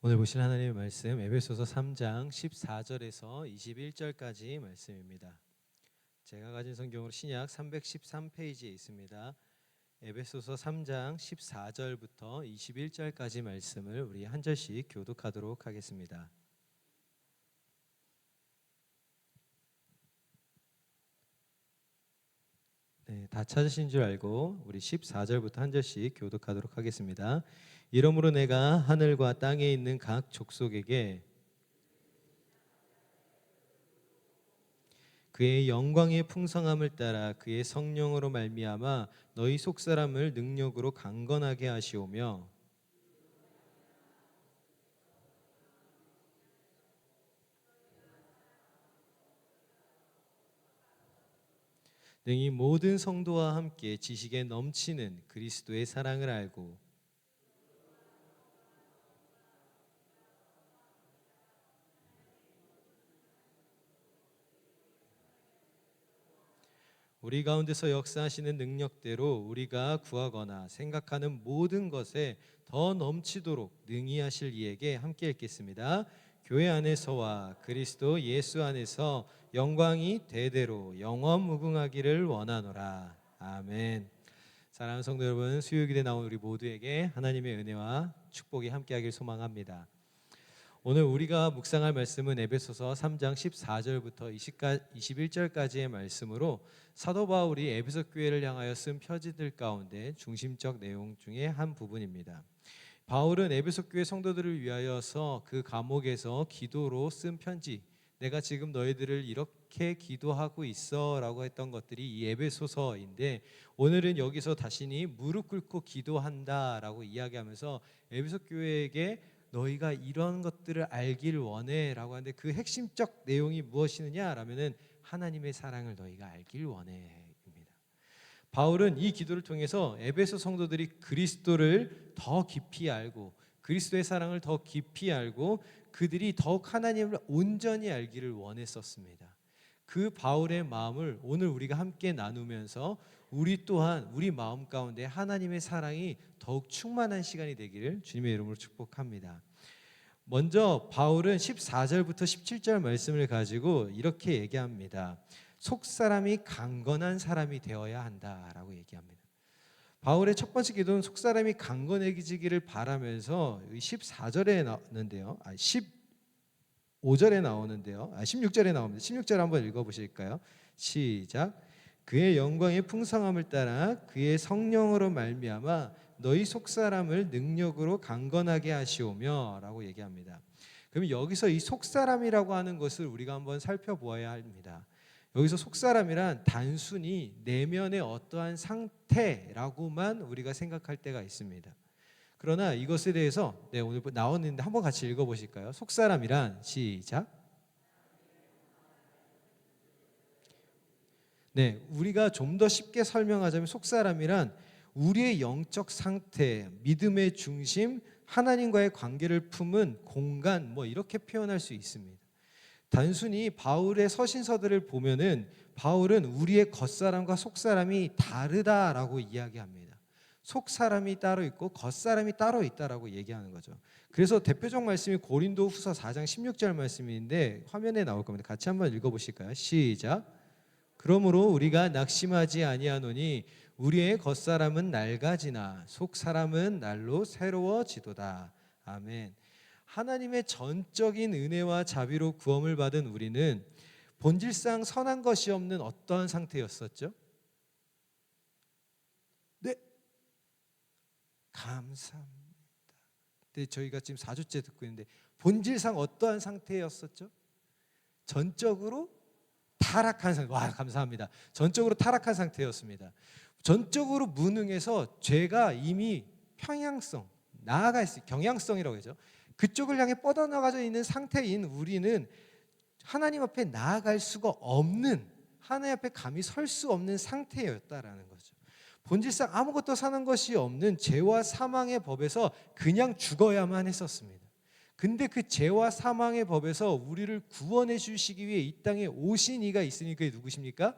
오늘 보실 하나님의 말씀 에베소서 3장 14절에서 21절까지 말씀입니다. 제가 가진 성경으로 신약 313페이지에 있습니다. 에베소서 3장 14절부터 21절까지 말씀을 우리 한 절씩 교독하도록 하겠습니다. 네, 다 찾으신 줄 알고 우리 14절부터 한 절씩 교독하도록 하겠습니다. 이러므로 내가 하늘과 땅에 있는 각 족속에게 그의 영광의 풍성함을 따라 그의 성령으로 말미암아 너희 속사람을 능력으로 강건하게 하시오며 능히 모든 성도와 함께 지식에 넘치는 그리스도의 사랑을 알고 우리 가운데서 역사하시는 능력대로 우리가 구하거나 생각하는 모든 것에 더 넘치도록 능히 하실 이에게 함께 읽겠습니다. 교회 안에서와 그리스도 예수 안에서 영광이 대대로 영원 무궁하기를 원하노라. 아멘. 사랑하는 성도 여러분, 수요일에 나온 우리 모두에게 하나님의 은혜와 축복이 함께하길 소망합니다. 오늘 우리가 묵상할 말씀은 에베소서 3장 14절부터 21절까지의 말씀으로 사도 바울이 에베소 교회를 향하여 쓴 편지들 가운데 중심적 내용 중에 한 부분입니다. 바울은 에베소 교회 성도들을 위하여서 그 감옥에서 기도로 쓴 편지, 내가 지금 너희들을 이렇게 기도하고 있어라고 했던 것들이 이 에베소서인데, 오늘은 여기서 자신이 무릎 꿇고 기도한다라고 이야기하면서 에베소 교회에게 너희가 이런 것들을 알길 원해라고 하는데, 그 핵심적 내용이 무엇이냐라면은 하나님의 사랑을 너희가 알길 원해입니다. 바울은 이 기도를 통해서 에베소 성도들이 그리스도를 더 깊이 알고 그리스도의 사랑을 더 깊이 알고 그들이 더욱 하나님을 온전히 알기를 원했었습니다. 그 바울의 마음을 오늘 우리가 함께 나누면서 우리 또한 우리 마음 가운데 하나님의 사랑이 더욱 충만한 시간이 되기를 주님의 이름으로 축복합니다. 먼저 바울은 14절부터 17절 말씀을 가지고 이렇게 얘기합니다. 속사람이 강건한 사람이 되어야 한다라고 얘기합니다. 바울의 첫 번째 기도는 속사람이 강건해지기를 바라면서 14절에 나오는데요. 15절에 나오는데요. 16절에 나옵니다. 16절 한번 읽어보실까요? 시작. 그의 영광의 풍성함을 따라 그의 성령으로 말미암아 너희 속사람을 능력으로 강건하게 하시오며 라고 얘기합니다. 그럼 여기서 이 속사람이라고 하는 것을 우리가 한번 살펴보아야 합니다. 여기서 속사람이란 단순히 내면의 어떠한 상태라고만 우리가 생각할 때가 있습니다. 그러나 이것에 대해서 오늘 나왔는데 한번 같이 읽어보실까요? 속사람이란 시작. 우리가 좀 더 쉽게 설명하자면 속사람이란 우리의 영적 상태, 믿음의 중심, 하나님과의 관계를 품은 공간, 이렇게 표현할 수 있습니다. 단순히 바울의 서신서들을 보면은 바울은 우리의 겉사람과 속사람이 다르다라고 이야기합니다. 속사람이 따로 있고 겉사람이 따로 있다라고 얘기하는 거죠. 그래서 대표적 말씀이 고린도후서 4장 16절 말씀인데 화면에 나올 겁니다. 같이 한번 읽어보실까요? 시작. 그러므로 우리가 낙심하지 아니하노니 우리의 겉사람은 낡아지나 속사람은 날로 새로워지도다. 아멘. 하나님의 전적인 은혜와 자비로 구원을 받은 우리는 본질상 선한 것이 없는 어떠한 상태였었죠? 네, 감사합니다. 근데 저희가 지금 4주째 듣고 있는데 본질상 어떠한 상태였었죠? 전적으로 타락한 상태. 와, 감사합니다. 전적으로 타락한 상태였습니다. 전적으로 무능해서 죄가 이미 평양성, 나아가 있어요. 경향성이라고 하죠. 그쪽을 향해 뻗어나가져 있는 상태인 우리는 하나님 앞에 나아갈 수가 없는, 하나님 앞에 감히 설 수 없는 상태였다라는 거죠. 본질상 아무것도 사는 것이 없는 죄와 사망의 법에서 그냥 죽어야만 했었습니다. 근데 그 죄와 사망의 법에서 우리를 구원해 주시기 위해 이 땅에 오신 이가 있으니 그게 누구십니까?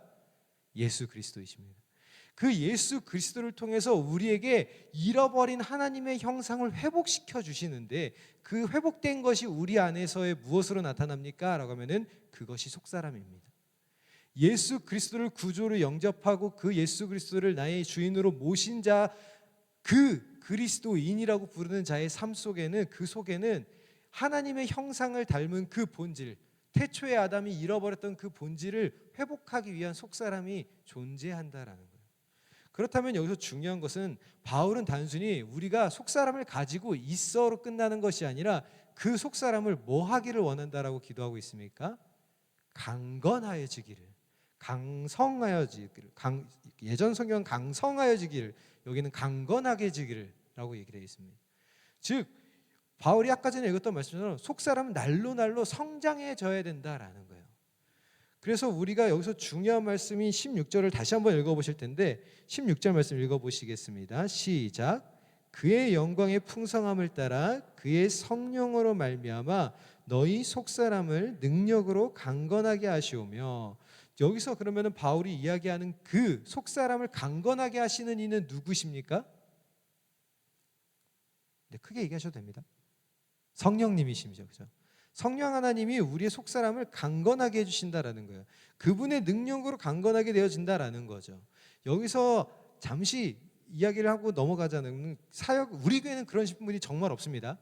예수 그리스도이십니다. 그 예수 그리스도를 통해서 우리에게 잃어버린 하나님의 형상을 회복시켜 주시는데, 그 회복된 것이 우리 안에서의 무엇으로 나타납니까? 라고 하면은 그것이 속사람입니다. 예수 그리스도를 구주로 영접하고 그 예수 그리스도를 나의 주인으로 모신 자, 그 그리스도인이라고 부르는 자의 삶 속에는, 그 속에는 하나님의 형상을 닮은 그 본질, 태초의 아담이 잃어버렸던 그 본질을 회복하기 위한 속사람이 존재한다라는 거예요. 그렇다면 여기서 중요한 것은, 바울은 단순히 우리가 속사람을 가지고 있어로 끝나는 것이 아니라 그 속사람을 뭐 하기를 원한다라고 기도하고 있습니까? 강건하여지기를, 강성하여지기를, 예전 성경은 강성하여지기를, 여기는 강건하게지기를 라고 얘기를 되어 있습니다. 즉 바울이 아까 전에 읽었던 말씀처럼 속사람은 날로 날로 성장해져야 된다라는 거예요. 그래서 우리가 여기서 중요한 말씀인 16절을 다시 한번 읽어보실 텐데, 16절 말씀 읽어보시겠습니다. 시작. 그의 영광의 풍성함을 따라 그의 성령으로 말미암아 너희 속사람을 능력으로 강건하게 하시오며. 여기서 그러면 바울이 이야기하는 그 속사람을 강건하게 하시는 이는 누구십니까? 네, 크게 얘기하셔도 됩니다. 성령님이십니다. 그렇죠? 성령 하나님이 우리의 속사람을 강건하게 해주신다라는 거예요. 그분의 능력으로 강건하게 되어진다라는 거죠. 여기서 잠시 이야기를 하고 넘어가자는, 사역, 우리 교회는 그런 분이 정말 없습니다.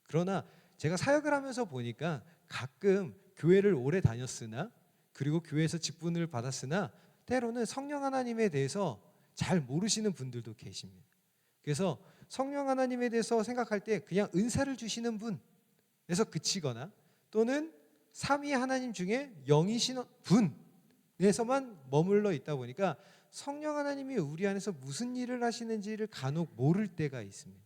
그러나 제가 사역을 하면서 보니까 가끔 교회를 오래 다녔으나, 그리고 교회에서 직분을 받았으나 때로는 성령 하나님에 대해서 잘 모르시는 분들도 계십니다. 그래서 성령 하나님에 대해서 생각할 때 그냥 은사를 주시는 분에서 그치거나, 또는 삼위 하나님 중에 영이신 분에서만 머물러 있다 보니까 성령 하나님이 우리 안에서 무슨 일을 하시는지를 간혹 모를 때가 있습니다.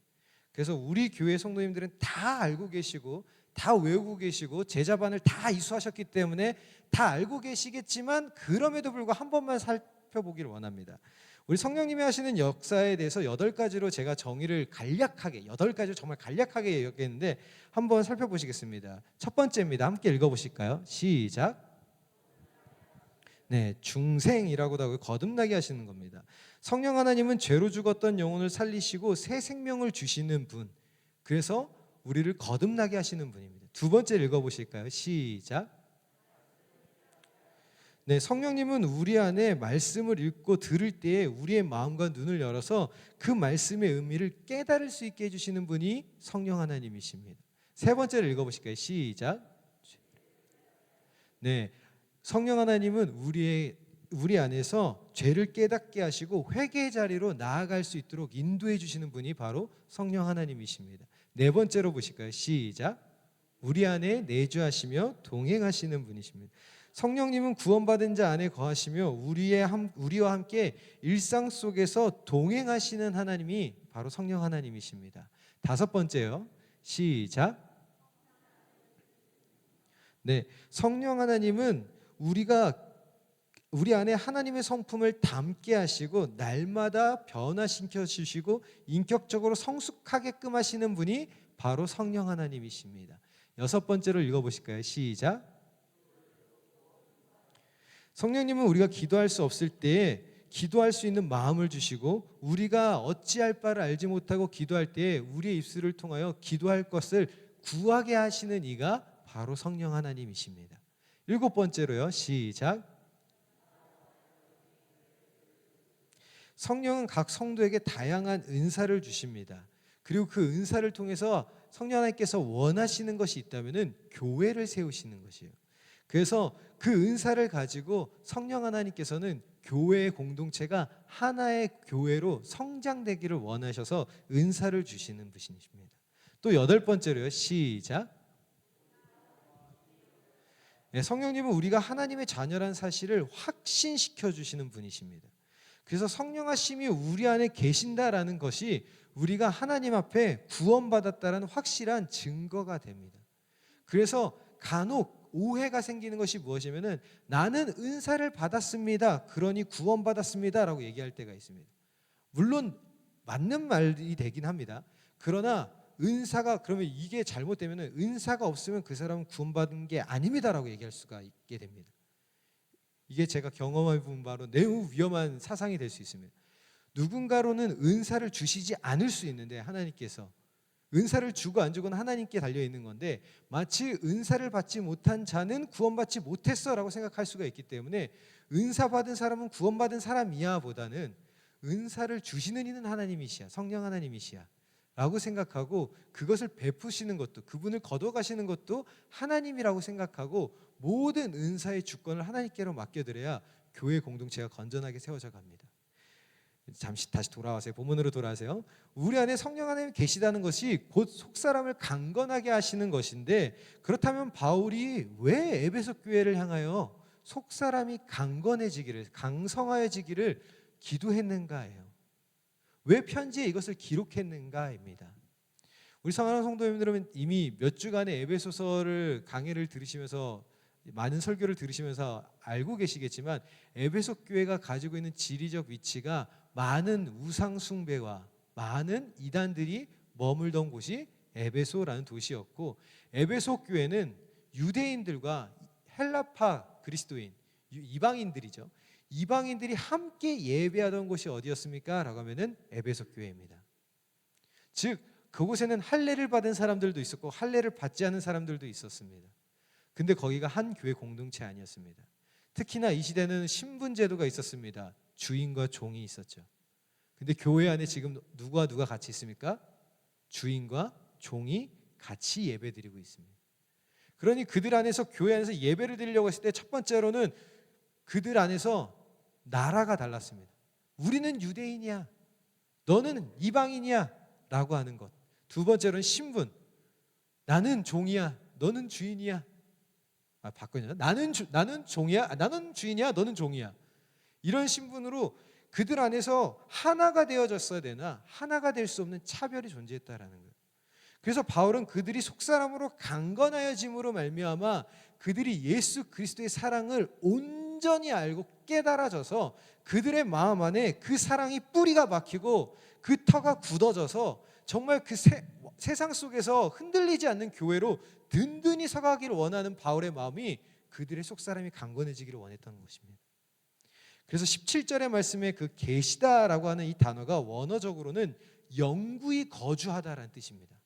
그래서 우리 교회 성도님들은 다 알고 계시고 다 외우고 계시고 제자반을 다 이수하셨기 때문에 다 알고 계시겠지만, 그럼에도 불구하고 한 번만 살펴보기를 원합니다. 우리 성령님이 하시는 역사에 대해서 8가지로 제가 정의를 간략하게, 8가지로 정말 간략하게 얘기했는데 한번 살펴보시겠습니다. 첫 번째입니다. 함께 읽어보실까요? 시작. 네, 중생이라고도 하고 거듭나게 하시는 겁니다. 성령 하나님은 죄로 죽었던 영혼을 살리시고 새 생명을 주시는 분, 그래서 우리를 거듭나게 하시는 분입니다. 두 번째 읽어보실까요? 시작. 네, 성령님은 우리 안에 말씀을 읽고 들을 때에 우리의 마음과 눈을 열어서 그 말씀의 의미를 깨달을 수 있게 해주시는 분이 성령 하나님이십니다. 세 번째를 읽어보실까요? 시작. 네, 성령 하나님은 우리 안에서 죄를 깨닫게 하시고 회개의 자리로 나아갈 수 있도록 인도해 주시는 분이 바로 성령 하나님이십니다. 네 번째로 보실까요? 시작. 우리 안에 내주하시며 동행하시는 분이십니다. 성령님은 구원받은 자 안에 거하시며 우리와 함께 일상 속에서 동행하시는 하나님이 바로 성령 하나님이십니다. 다섯 번째요. 시작. 네, 성령 하나님은 우리 안에 하나님의 성품을 담게 하시고 날마다 변화시켜 주시고 인격적으로 성숙하게끔 하시는 분이 바로 성령 하나님이십니다. 여섯 번째로 읽어보실까요? 시작. 성령님은 우리가 기도할 수 없을 때에 기도할 수 있는 마음을 주시고, 우리가 어찌할 바를 알지 못하고 기도할 때에 우리의 입술을 통하여 기도할 것을 구하게 하시는 이가 바로 성령 하나님이십니다. 일곱 번째로요. 시작. 성령은 각 성도에게 다양한 은사를 주십니다. 그리고 그 은사를 통해서 성령 하나님께서 원하시는 것이 있다면은 교회를 세우시는 것이에요. 그래서 그 은사를 가지고 성령 하나님께서는 교회의 공동체가 하나의 교회로 성장되기를 원하셔서 은사를 주시는 분이십니다. 또 여덟 번째로요. 시작. 네, 성령님은 우리가 하나님의 자녀란 사실을 확신시켜 주시는 분이십니다. 그래서 성령하심이 우리 안에 계신다라는 것이 우리가 하나님 앞에 구원받았다는 확실한 증거가 됩니다. 그래서 간혹 오해가 생기는 것이 무엇이냐면, 나는 은사를 받았습니다, 그러니 구원받았습니다 라고 얘기할 때가 있습니다. 물론 맞는 말이 되긴 합니다. 그러나 은사가, 그러면 이게 잘못되면 은사가 없으면 그 사람은 구원받은 게 아닙니다 라고 얘기할 수가 있게 됩니다. 이게 제가 경험해 본 바로 매우 위험한 사상이 될 수 있습니다. 누군가로는 은사를 주시지 않을 수 있는데 하나님께서 은사를 주고 안 주고는 하나님께 달려 있는 건데 마치 은사를 받지 못한 자는 구원받지 못했어라고 생각할 수가 있기 때문에 은사 받은 사람은 구원받은 사람이야 보다는 은사를 주시는 이는 하나님이시야, 성령 하나님이시야 라고 생각하고 그것을 베푸시는 것도, 그분을 거둬가시는 것도 하나님이라고 생각하고 모든 은사의 주권을 하나님께로 맡겨드려야 교회 공동체가 건전하게 세워져 갑니다. 잠시 다시 돌아와세요. 본문으로 돌아와세요. 우리 안에 성령 하나님 계시다는 것이 곧 속사람을 강건하게 하시는 것인데, 그렇다면 바울이 왜 에베소 교회를 향하여 속사람이 강건해지기를, 강성하여지기를 기도했는가예요. 왜 편지에 이것을 기록했는가입니다. 우리 사랑하는 성도님들은 이미 몇 주간의 에베소서를 강해를 들으시면서, 많은 설교를 들으시면서 알고 계시겠지만 에베소 교회가 가지고 있는 지리적 위치가 많은 우상 숭배와 많은 이단들이 머물던 곳이 에베소라는 도시였고, 에베소 교회는 유대인들과 헬라파 그리스도인, 이방인들이죠. 이방인들이 함께 예배하던 곳이 어디였습니까? 라고 하면은 에베소 교회입니다. 즉 그곳에는 할례를 받은 사람들도 있었고 할례를 받지 않은 사람들도 있었습니다. 근데 거기가 한 교회 공동체 아니었습니다. 특히나 이 시대는 신분 제도가 있었습니다. 주인과 종이 있었죠. 근데 교회 안에 지금 누가 같이 있습니까? 주인과 종이 같이 예배드리고 있습니다. 그러니 그들 안에서, 교회 안에서 예배를 드리려고 했을 때 첫 번째로는 그들 안에서 나라가 달랐습니다. 우리는 유대인이야, 너는 이방인이야 라고 하는 것. 두 번째로는 신분, 나는 종이야, 너는 주인이야. 바꿔요. 나는 종이야, 나는 주인이야, 너는 종이야. 이런 신분으로 그들 안에서 하나가 되어졌어야 되나 하나가 될 수 없는 차별이 존재했다라는 거예요. 그래서 바울은 그들이 속사람으로 강건하여짐으로 말미암아 그들이 예수 그리스도의 사랑을 온전히 알고 깨달아져서 그들의 마음 안에 그 사랑이 뿌리가 박히고 그 터가 굳어져서 정말 그 세상 속에서 흔들리지 않는 교회로 든든히 서가기를 원하는 바울의 마음이 그들의 속사람이 강건해지기를 원했던 것입니다. 그래서 17절의 말씀에 그 계시다라고 하는 이 단어가 원어적으로는 영구히 거주하다라는 뜻입니다.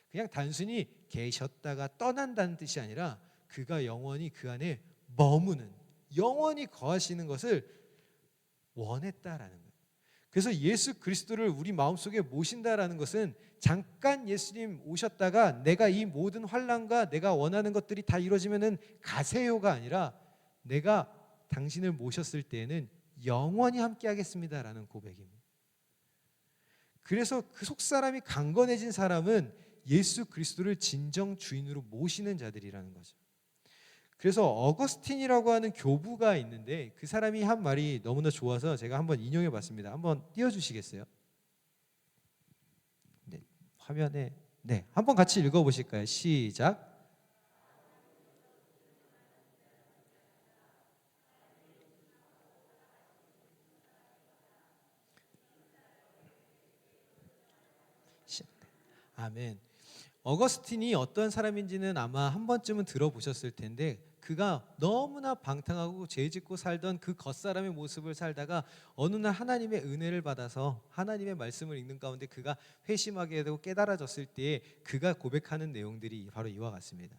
그냥 단순히 계셨다가 떠난다는 뜻이 아니라 그가 영원히 그 안에 머무는, 영원히 거하시는 것을 원했다라는 거예요. 그래서 예수 그리스도를 우리 마음속에 모신다라는 것은 잠깐 예수님 오셨다가 내가 이 모든 환난과 내가 원하는 것들이 다 이루어지면은 가세요가 아니라 내가 당신을 모셨을 때에는 영원히 함께 하겠습니다라는 고백입니다. 그래서 그 속사람이 강건해진 사람은 예수 그리스도를 진정 주인으로 모시는 자들이라는 거죠. 그래서 어거스틴이라고 하는 교부가 있는데 그 사람이 한 말이 너무나 좋아서 제가 한번 인용해 봤습니다. 한번 띄워주시겠어요? 네, 화면에, 네, 한번 같이 읽어보실까요? 시작. 아멘. 어거스틴이 어떤 사람인지는 아마 한 번쯤은 들어보셨을 텐데 그가 너무나 방탕하고 죄짓고 살던 그 겉사람의 모습을 살다가 어느 날 하나님의 은혜를 받아서 하나님의 말씀을 읽는 가운데 그가 회심하게 되고 깨달아졌을 때에 그가 고백하는 내용들이 바로 이와 같습니다.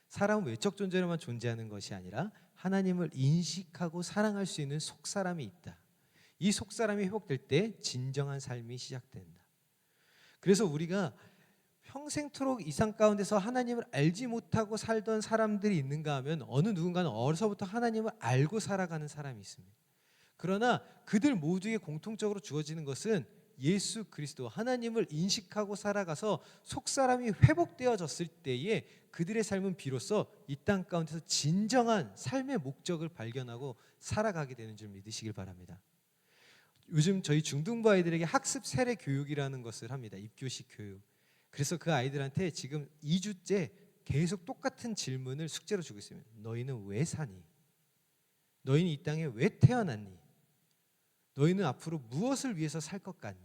사람은 외적 존재로만 존재하는 것이 아니라 하나님을 인식하고 사랑할 수 있는 속사람이 있다. 이 속사람이 회복될 때 진정한 삶이 시작된다. 그래서 우리가 평생토록 이 상 가운데서 하나님을 알지 못하고 살던 사람들이 있는가 하면 어느 누군가는 어려서부터 하나님을 알고 살아가는 사람이 있습니다. 그러나 그들 모두에 공통적으로 주어지는 것은 예수 그리스도, 하나님을 인식하고 살아가서 속사람이 회복되어졌을 때에 그들의 삶은 비로소 이 땅 가운데서 진정한 삶의 목적을 발견하고 살아가게 되는 줄 믿으시길 바랍니다. 요즘 저희 중등부 아이들에게 학습 세례 교육이라는 것을 합니다. 입교식 교육. 그래서 그 아이들한테 지금 2주째 계속 똑같은 질문을 숙제로 주고 있습니다. 너희는 왜 사니? 너희는 이 땅에 왜 태어났니? 너희는 앞으로 무엇을 위해서 살 것 같니?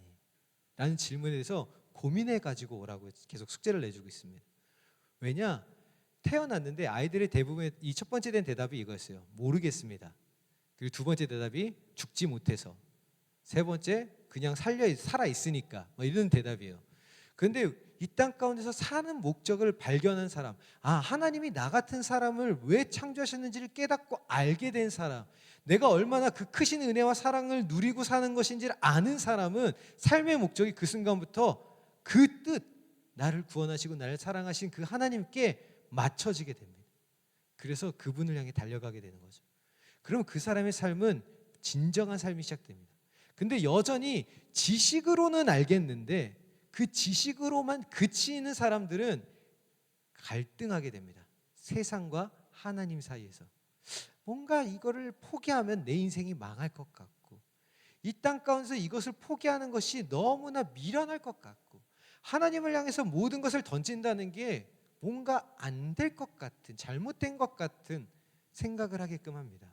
라는 질문에 대해서 고민해 가지고 오라고 계속 숙제를 내주고 있습니다. 왜냐? 태어났는데 아이들의 대부분의 이 첫 번째 된 대답이 이거였어요. 모르겠습니다. 그리고 두 번째 대답이 죽지 못해서. 세 번째 그냥 살아 있으니까. 뭐 이런 대답이에요. 그런데 이 땅 가운데서 사는 목적을 발견한 사람, 하나님이 나 같은 사람을 왜 창조하셨는지를 깨닫고 알게 된 사람, 내가 얼마나 그 크신 은혜와 사랑을 누리고 사는 것인지를 아는 사람은 삶의 목적이 그 순간부터 그 뜻, 나를 구원하시고 나를 사랑하신 그 하나님께 맞춰지게 됩니다. 그래서 그분을 향해 달려가게 되는 거죠. 그럼 그 사람의 삶은 진정한 삶이 시작됩니다. 근데 여전히 지식으로는 알겠는데 그 지식으로만 그치는 사람들은 갈등하게 됩니다. 세상과 하나님 사이에서. 뭔가 이거를 포기하면 내 인생이 망할 것 같고, 이 땅 가운데서 이것을 포기하는 것이 너무나 미련할 것 같고, 하나님을 향해서 모든 것을 던진다는 게 뭔가 안 될 것 같은, 잘못된 것 같은 생각을 하게끔 합니다.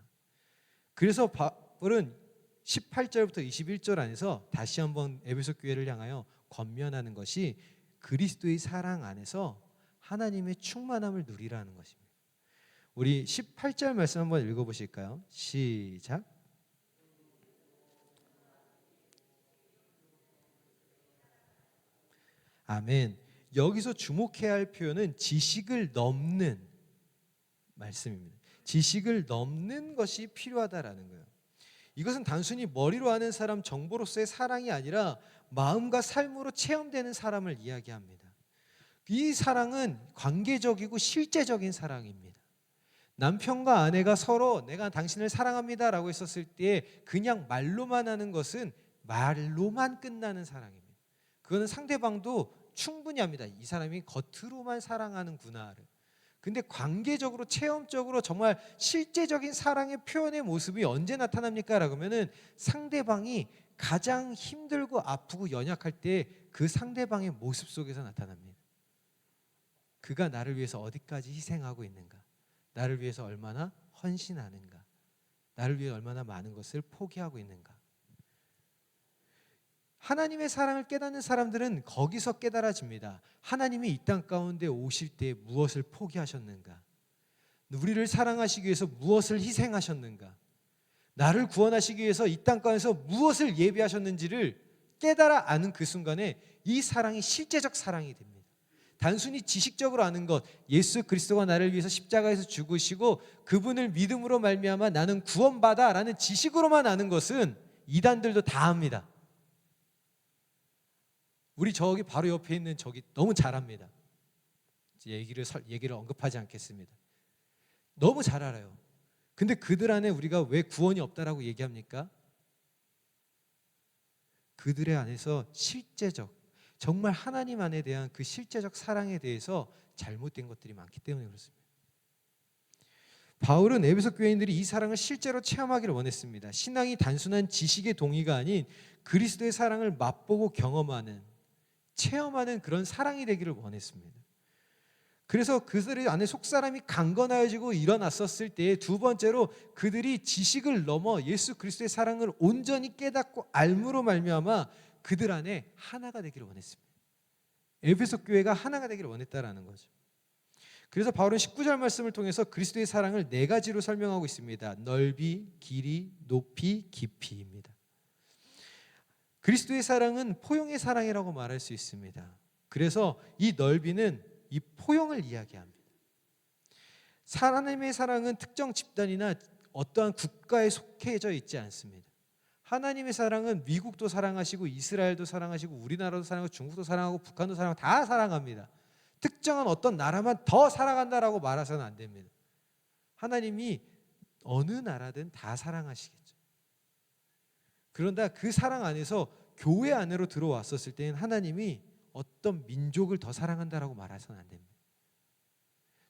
그래서 바울은 18절부터 21절 안에서 다시 한번 에베소 교회를 향하여 권면하는 것이 그리스도의 사랑 안에서 하나님의 충만함을 누리라는 것입니다. 우리 18절 말씀 한번 읽어보실까요? 시작. 아멘. 여기서 주목해야 할 표현은 지식을 넘는 말씀입니다. 지식을 넘는 것이 필요하다라는 거예요. 이것은 단순히 머리로 아는 사람, 정보로서의 사랑이 아니라 마음과 삶으로 체험되는 사람을 이야기합니다. 이 사랑은 관계적이고 실제적인 사랑입니다. 남편과 아내가 서로 내가 당신을 사랑합니다 라고 했었을 때 그냥 말로만 하는 것은 말로만 끝나는 사랑입니다. 그거는 상대방도 충분히 합니다. 이 사람이 겉으로만 사랑하는구나를. 근데 관계적으로 체험적으로 정말 실제적인 사랑의 표현의 모습이 언제 나타납니까? 라고 하면은 상대방이 가장 힘들고 아프고 연약할 때 그 상대방의 모습 속에서 나타납니다. 그가 나를 위해서 어디까지 희생하고 있는가? 나를 위해서 얼마나 헌신하는가? 나를 위해 얼마나 많은 것을 포기하고 있는가? 하나님의 사랑을 깨닫는 사람들은 거기서 깨달아집니다. 하나님이 이 땅 가운데 오실 때 무엇을 포기하셨는가? 우리를 사랑하시기 위해서 무엇을 희생하셨는가? 나를 구원하시기 위해서 이 땅 가운데서 무엇을 예비하셨는지를 깨달아 아는 그 순간에 이 사랑이 실제적 사랑이 됩니다. 단순히 지식적으로 아는 것, 예수 그리스도가 나를 위해서 십자가에서 죽으시고 그분을 믿음으로 말미암아 나는 구원받아 라는 지식으로만 아는 것은 이단들도 다 합니다. 우리 저기 바로 옆에 있는 저기 너무 잘합니다. 얘기를 언급하지 않겠습니다. 너무 잘 알아요. 근데 그들 안에 우리가 왜 구원이 없다라고 얘기합니까? 그들의 안에서 실제적, 정말 하나님 안에 대한 그 실제적 사랑에 대해서 잘못된 것들이 많기 때문에 그렇습니다. 바울은 에베소 교회인들이 이 사랑을 실제로 체험하기를 원했습니다. 신앙이 단순한 지식의 동의가 아닌 그리스도의 사랑을 맛보고 경험하는, 체험하는 그런 사랑이 되기를 원했습니다. 그래서 그들의 안에 속사람이 강건하여지고 일어났었을 때 두 번째로 그들이 지식을 넘어 예수 그리스도의 사랑을 온전히 깨닫고 알므로 말미암아 그들 안에 하나가 되기를 원했습니다. 에베소 교회가 하나가 되기를 원했다라는 거죠. 그래서 바울은 19절 말씀을 통해서 그리스도의 사랑을 네 가지로 설명하고 있습니다. 넓이, 길이, 높이, 깊이입니다. 그리스도의 사랑은 포용의 사랑이라고 말할 수 있습니다. 그래서 이 넓이는 이 포용을 이야기합니다. 하나님의 사랑은 특정 집단이나 어떠한 국가에 속해져 있지 않습니다. 하나님의 사랑은 미국도 사랑하시고 이스라엘도 사랑하시고 우리나라도 사랑하고 중국도 사랑하고 북한도 사랑하고 다 사랑합니다. 특정한 어떤 나라만 더 사랑한다라고 말해서는 안 됩니다. 하나님이 어느 나라든 다 사랑하시겠죠. 그런데 그 사랑 안에서 교회 안으로 들어왔었을 때는 하나님이 어떤 민족을 더 사랑한다라고 말해서는 안 됩니다.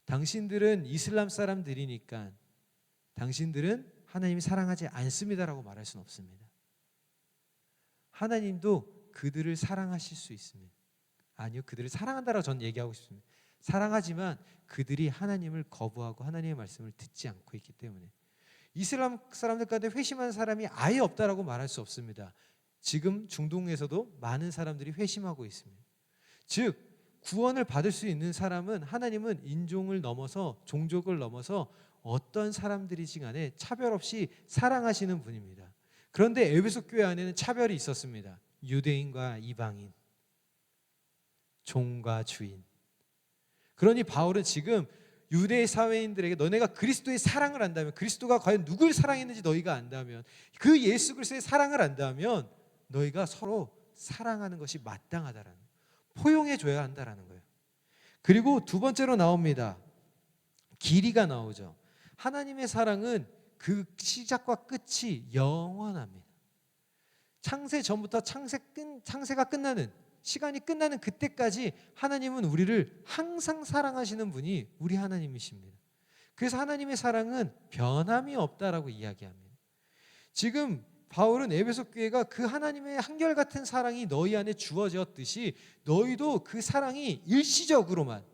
당신들은 이슬람 사람들이니까 당신들은 하나님이 사랑하지 않습니다라고 말할 수는 없습니다. 하나님도 그들을 사랑하실 수 있습니다. 아니요, 그들을 사랑한다라고 저는 얘기하고 싶습니다. 사랑하지만 그들이 하나님을 거부하고 하나님의 말씀을 듣지 않고 있기 때문에 이슬람 사람들 가운데 회심한 사람이 아예 없다라고 말할 수 없습니다. 지금 중동에서도 많은 사람들이 회심하고 있습니다. 즉 구원을 받을 수 있는 사람은 하나님은 인종을 넘어서 종족을 넘어서 어떤 사람들이지 간에 차별 없이 사랑하시는 분입니다. 그런데 에베소 교회 안에는 차별이 있었습니다. 유대인과 이방인, 종과 주인. 그러니 바울은 지금 유대 사회인들에게 너네가 그리스도의 사랑을 안다면, 그리스도가 과연 누굴 사랑했는지 너희가 안다면, 그 예수 그리스도의 사랑을 안다면 너희가 서로 사랑하는 것이 마땅하다라는, 포용해 줘야 한다라는 거예요. 그리고 두 번째로 나옵니다. 길이가 나오죠. 하나님의 사랑은 그 시작과 끝이 영원합니다. 창세 전부터 창세가 끝나는, 시간이 끝나는 그때까지 하나님은 우리를 항상 사랑하시는 분이 우리 하나님이십니다. 그래서 하나님의 사랑은 변함이 없다라고 이야기합니다. 지금 바울은 에베소 교회가 그 하나님의 한결같은 사랑이 너희 안에 주어졌듯이 너희도 그 사랑이 일시적으로만,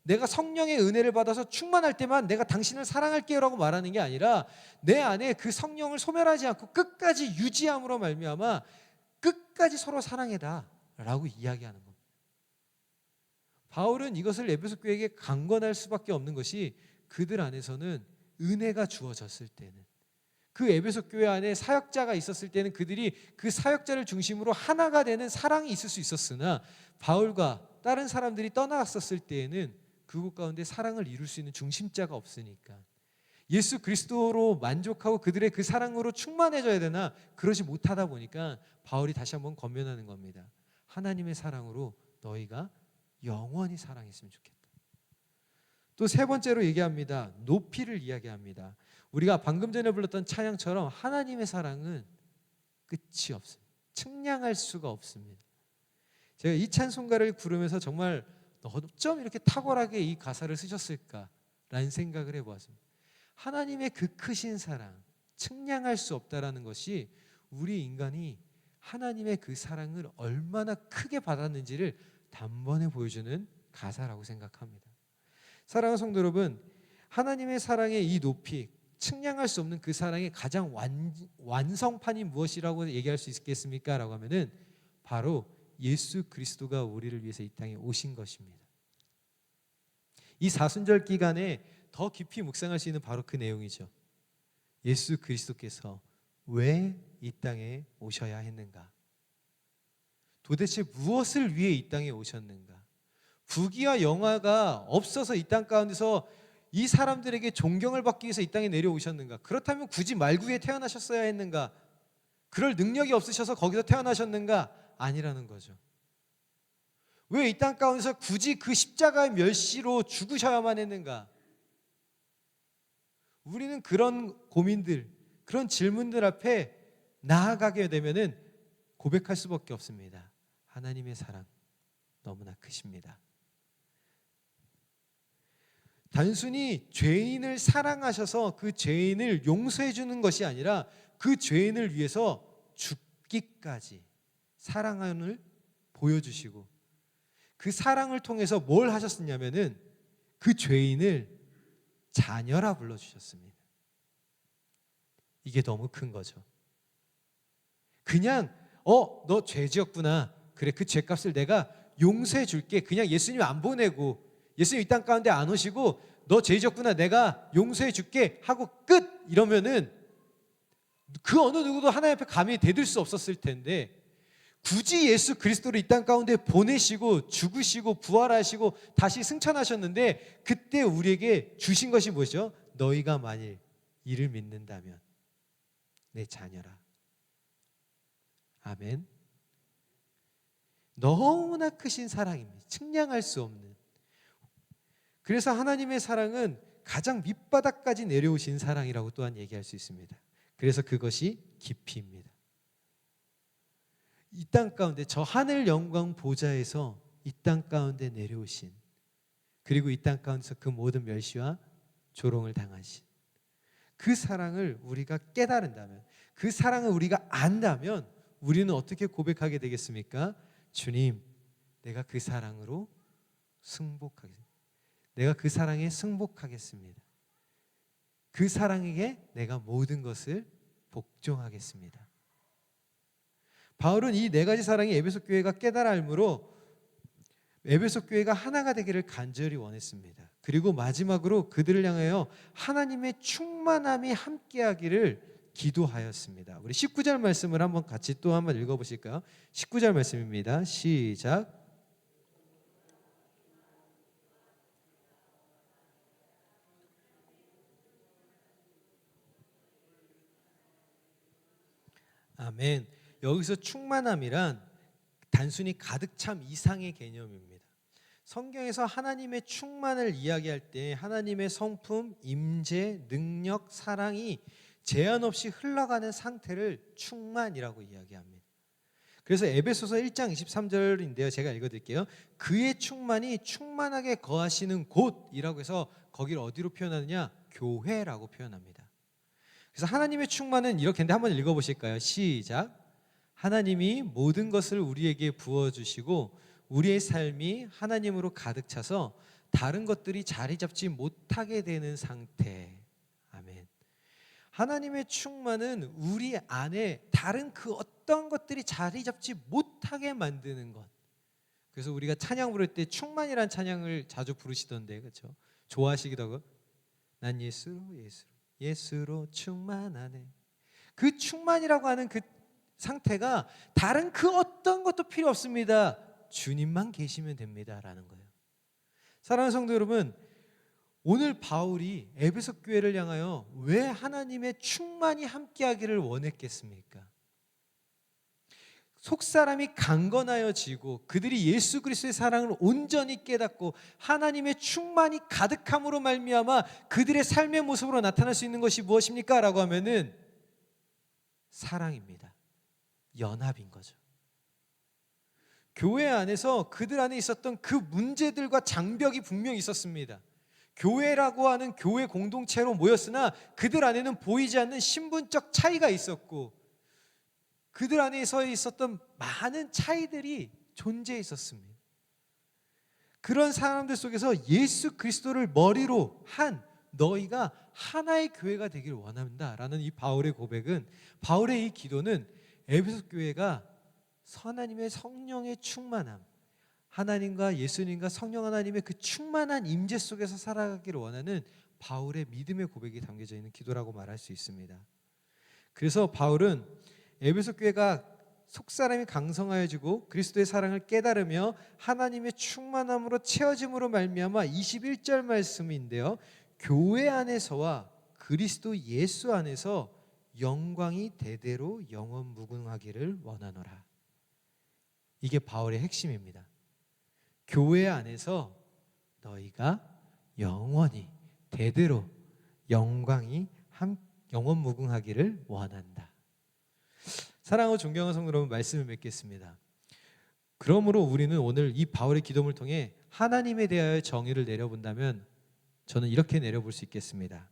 내가 성령의 은혜를 받아서 충만할 때만 내가 당신을 사랑할게요 라고 말하는 게 아니라 내 안에 그 성령을 소멸하지 않고 끝까지 유지함으로 말미암아 끝까지 서로 사랑해다 라고 이야기하는 겁니다. 바울은 이것을 에베소 교회에게 강권할 수밖에 없는 것이 그들 안에서는 은혜가 주어졌을 때는, 그 에베소 교회 안에 사역자가 있었을 때는 그들이 그 사역자를 중심으로 하나가 되는 사랑이 있을 수 있었으나 바울과 다른 사람들이 떠나갔었을 때에는 그곳 가운데 사랑을 이룰 수 있는 중심자가 없으니까 예수 그리스도로 만족하고 그들의 그 사랑으로 충만해져야 되나 그러지 못하다 보니까 바울이 다시 한번 권면하는 겁니다. 하나님의 사랑으로 너희가 영원히 사랑했으면 좋겠다. 또 세 번째로 얘기합니다. 높이를 이야기합니다. 우리가 방금 전에 불렀던 찬양처럼 하나님의 사랑은 끝이 없습니다. 측량할 수가 없습니다. 제가 이 찬송가를 부르면서 정말 어쩜 이렇게 탁월하게 이 가사를 쓰셨을까라는 생각을 해보았습니다. 하나님의 그 크신 사랑, 측량할 수 없다라는 것이 우리 인간이 하나님의 그 사랑을 얼마나 크게 받았는지를 단번에 보여주는 가사라고 생각합니다. 사랑하는 성도 여러분, 하나님의 사랑의 이 높이, 측량할 수 없는 그 사랑의 가장 완성판이 무엇이라고 얘기할 수 있겠습니까? 라고 하면은 바로 예수 그리스도가 우리를 위해서 이 땅에 오신 것입니다. 이 사순절 기간에 더 깊이 묵상할 수 있는 바로 그 내용이죠. 예수 그리스도께서 왜 이 땅에 오셔야 했는가? 도대체 무엇을 위해 이 땅에 오셨는가? 부귀와 영화가 없어서 이 땅 가운데서 이 사람들에게 존경을 받기 위해서 이 땅에 내려오셨는가? 그렇다면 굳이 말구에 태어나셨어야 했는가? 그럴 능력이 없으셔서 거기서 태어나셨는가? 아니라는 거죠. 왜 이 땅 가운데서 굳이 그 십자가의 멸시로 죽으셔야만 했는가? 우리는 그런 고민들, 그런 질문들 앞에 나아가게 되면은 고백할 수밖에 없습니다. 하나님의 사랑 너무나 크십니다. 단순히 죄인을 사랑하셔서 그 죄인을 용서해 주는 것이 아니라 그 죄인을 위해서 죽기까지 사랑을 보여주시고 그 사랑을 통해서 뭘 하셨느냐면은 그 죄인을 자녀라 불러주셨습니다. 이게 너무 큰 거죠. 그냥 너 죄 지었구나. 그래, 그 죄값을 내가 용서해 줄게. 그냥 예수님 안 보내고 예수님 이 땅 가운데 안 오시고 너 죄 지었구나. 내가 용서해 줄게 하고 끝! 이러면은 그 어느 누구도 하나님 앞에 감히 대들 수 없었을 텐데 굳이 예수 그리스도를 이 땅 가운데 보내시고 죽으시고 부활하시고 다시 승천하셨는데 그때 우리에게 주신 것이 뭐죠? 너희가 만일 이를 믿는다면 내 자녀라. 아멘. 너무나 크신 사랑입니다. 측량할 수 없는. 그래서 하나님의 사랑은 가장 밑바닥까지 내려오신 사랑이라고 또한 얘기할 수 있습니다. 그래서 그것이 깊이입니다. 이 땅 가운데 저 하늘 영광 보좌에서 이 땅 가운데 내려오신, 그리고 이 땅 가운데서 그 모든 멸시와 조롱을 당하신 그 사랑을 우리가 깨달은다면, 그 사랑을 우리가 안다면 우리는 어떻게 고백하게 되겠습니까? 주님, 내가 그 사랑으로 승복하겠습니다. 내가 그 사랑에 승복하겠습니다. 그 사랑에게 내가 모든 것을 복종하겠습니다. 바울은 이 네 가지 사랑이 에베소 교회가 깨달아 알므로 에베소 교회가 하나가 되기를 간절히 원했습니다. 그리고 마지막으로 그들을 향하여 하나님의 충만함이 함께하기를 기도하였습니다. 우리 19절 말씀을 한번 같이 또 한번 읽어보실까요? 19절 말씀입니다. 시작. 아멘. 여기서 충만함이란 단순히 가득 참 이상의 개념입니다. 성경에서 하나님의 충만을 이야기할 때 하나님의 성품, 임재, 능력, 사랑이 제한 없이 흘러가는 상태를 충만이라고 이야기합니다. 그래서 에베소서 1장 23절인데요. 제가 읽어드릴게요. 그의 충만이 충만하게 거하시는 곳이라고 해서 거기를 어디로 표현하느냐? 교회라고 표현합니다. 그래서 하나님의 충만은 이렇게 했는데 한번 읽어보실까요? 시작. 하나님이 모든 것을 우리에게 부어주시고 우리의 삶이 하나님으로 가득 차서 다른 것들이 자리 잡지 못하게 되는 상태. 아멘. 하나님의 충만은 우리 안에 다른 그 어떤 것들이 자리 잡지 못하게 만드는 것. 그래서 우리가 찬양 부를 때 충만이라는 찬양을 자주 부르시던데, 그렇죠? 좋아하시기도 하고, 난 예수로 충만하네. 그 충만이라고 하는 그 상태가 다른 그 어떤 것도 필요 없습니다. 주님만 계시면 됩니다라는 거예요. 사랑하는 성도 여러분, 오늘 바울이 에베소 교회를 향하여 왜 하나님의 충만이 함께하기를 원했겠습니까? 속사람이 강건하여지고 그들이 예수 그리스도의 사랑을 온전히 깨닫고 하나님의 충만이 가득함으로 말미암아 그들의 삶의 모습으로 나타날 수 있는 것이 무엇입니까? 라고 하면은 사랑입니다. 연합인 거죠. 교회 안에서 그들 안에 있었던 그 문제들과 장벽이 분명히 있었습니다. 교회라고 하는 교회 공동체로 모였으나 그들 안에는 보이지 않는 신분적 차이가 있었고 그들 안에서 있었던 많은 차이들이 존재해 있었습니다. 그런 사람들 속에서 예수 그리스도를 머리로 한 너희가 하나의 교회가 되길 원한다라는 이 바울의 고백은, 바울의 이 기도는 에베소 교회가 하나님의 성령의 충만함, 하나님과 예수님과 성령 하나님의 그 충만한 임재 속에서 살아가기를 원하는 바울의 믿음의 고백이 담겨져 있는 기도라고 말할 수 있습니다. 그래서 바울은 에베소 교회가 속사람이 강성하여지고 그리스도의 사랑을 깨달으며 하나님의 충만함으로 채워짐으로 말미암아 21절 말씀인데요, 교회 안에서와 그리스도 예수 안에서 영광이 대대로 영원 무궁하기를 원하노라. 이게 바울의 핵심입니다. 교회 안에서 너희가 영원히 대대로 영광이 영원 무궁하기를 원한다. 사랑하고 존경하는 성도 여러분, 말씀을 맺겠습니다. 그러므로 우리는 오늘 이 바울의 기도를 통해 하나님에 대하여 정의를 내려본다면 저는 이렇게 내려볼 수 있겠습니다.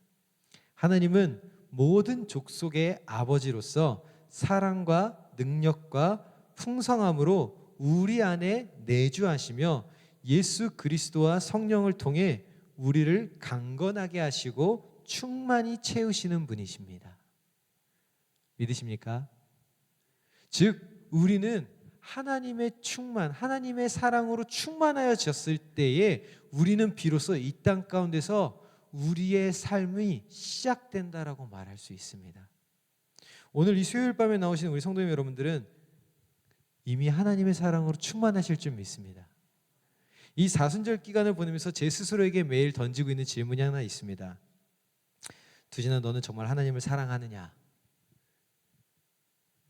하나님은 모든 족속의 아버지로서 사랑과 능력과 풍성함으로 우리 안에 내주하시며 예수 그리스도와 성령을 통해 우리를 강건하게 하시고 충만히 채우시는 분이십니다. 믿으십니까? 즉 우리는 하나님의 충만, 하나님의 사랑으로 충만하여졌을 때에 우리는 비로소 이 땅 가운데서 우리의 삶이 시작된다라고 말할 수 있습니다. 오늘 이 수요일 밤에 나오시는 우리 성도님 여러분들은 이미 하나님의 사랑으로 충만하실 줄 믿습니다. 이 사순절 기간을 보내면서 제 스스로에게 매일 던지고 있는 질문이 하나 있습니다. 두진아, 너는 정말 하나님을 사랑하느냐?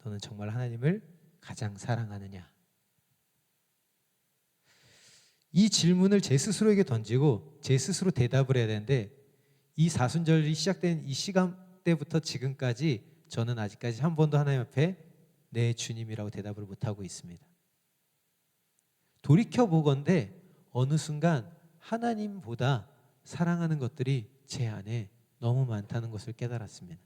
너는 정말 하나님을 가장 사랑하느냐? 이 질문을 제 스스로에게 던지고 제 스스로 대답을 해야 되는데, 이 사순절이 시작된 이 시간대부터 지금까지 저는 아직까지 한 번도 하나님 앞에 내 주님이라고 대답을 못하고 있습니다. 돌이켜보건대 어느 순간 하나님보다 사랑하는 것들이 제 안에 너무 많다는 것을 깨달았습니다.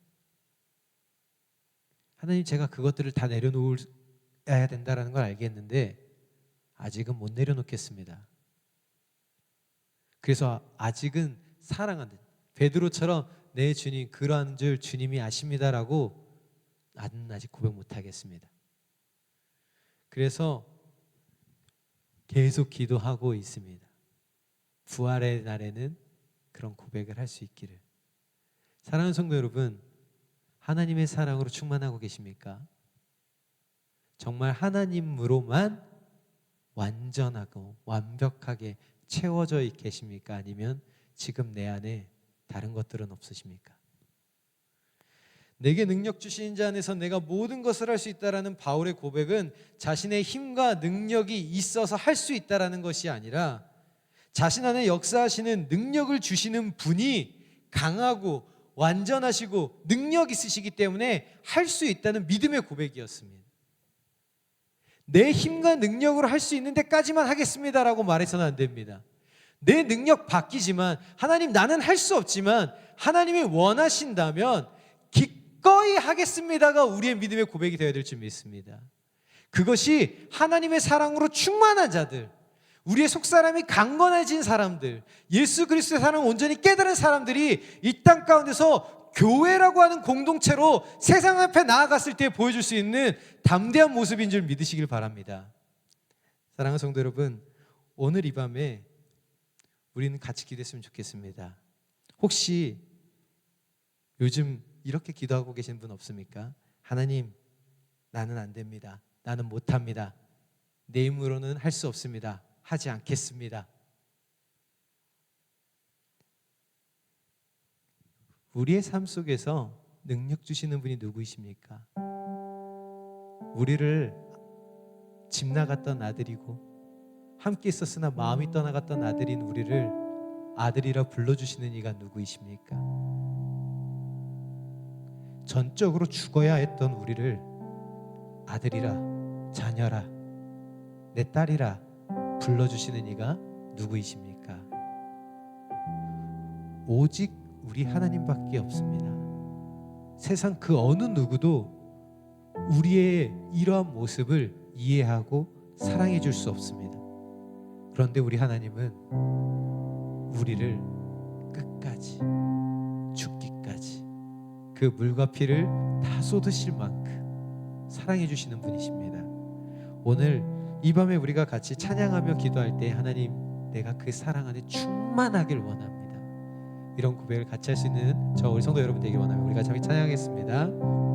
하나님, 제가 그것들을 다 내려놓아야 된다는 걸 알겠는데 아직은 못 내려놓겠습니다. 그래서 아직은 사랑하는 베드로처럼 내 주님 그러한 줄 주님이 아십니다라고 나는 아직 고백 못하겠습니다. 그래서 계속 기도하고 있습니다. 부활의 날에는 그런 고백을 할 수 있기를. 사랑하는 성도 여러분, 하나님의 사랑으로 충만하고 계십니까? 정말 하나님으로만 완전하고 완벽하게 채워져 계십니까? 아니면 지금 내 안에 다른 것들은 없으십니까? 내게 능력 주신 자 안에서 내가 모든 것을 할 수 있다라는 바울의 고백은 자신의 힘과 능력이 있어서 할 수 있다라는 것이 아니라 자신 안에 역사하시는 능력을 주시는 분이 강하고 완전하시고 능력 있으시기 때문에 할 수 있다는 믿음의 고백이었습니다. 내 힘과 능력으로 할 수 있는 데까지만 하겠습니다라고 말해서는 안 됩니다. 내 능력 바뀌지만 하나님 나는 할 수 없지만 하나님이 원하신다면 기꺼이 하겠습니다가 우리의 믿음의 고백이 되어야 될 줄 믿습니다. 그것이 하나님의 사랑으로 충만한 자들, 우리의 속사람이 강건해진 사람들, 예수 그리스도의 사랑을 온전히 깨달은 사람들이 이 땅 가운데서 교회라고 하는 공동체로 세상 앞에 나아갔을 때 보여줄 수 있는 담대한 모습인 줄 믿으시길 바랍니다. 사랑하는 성도 여러분, 오늘 이 밤에 우리는 같이 기도했으면 좋겠습니다. 혹시 요즘 이렇게 기도하고 계신 분 없습니까? 하나님, 나는 안 됩니다. 나는 못합니다. 내 힘으로는 할 수 없습니다. 하지 않겠습니다. 우리의 삶 속에서 능력 주시는 분이 누구이십니까? 우리를 집 나갔던 아들이고 함께 있었으나 마음이 떠나갔던 아들인 우리를 아들이라 불러주시는 이가 누구이십니까? 전적으로 죽어야 했던 우리를 아들이라, 자녀라, 내 딸이라 불러주시는 이가 누구이십니까? 오직 우리 하나님밖에 없습니다. 세상 그 어느 누구도 우리의 이러한 모습을 이해하고 사랑해 줄 수 없습니다. 그런데 우리 하나님은 우리를 끝까지, 죽기까지 그 물과 피를 다 쏟으실 만큼 사랑해 주시는 분이십니다. 오늘 이 밤에 우리가 같이 찬양하며 기도할 때 하나님, 내가 그 사랑 안에 충만하길 원합니다. 이런 고백을 같이 할 수 있는 저 우리 성도 여러분 되길 원하며 우리 같이 찬양하겠습니다.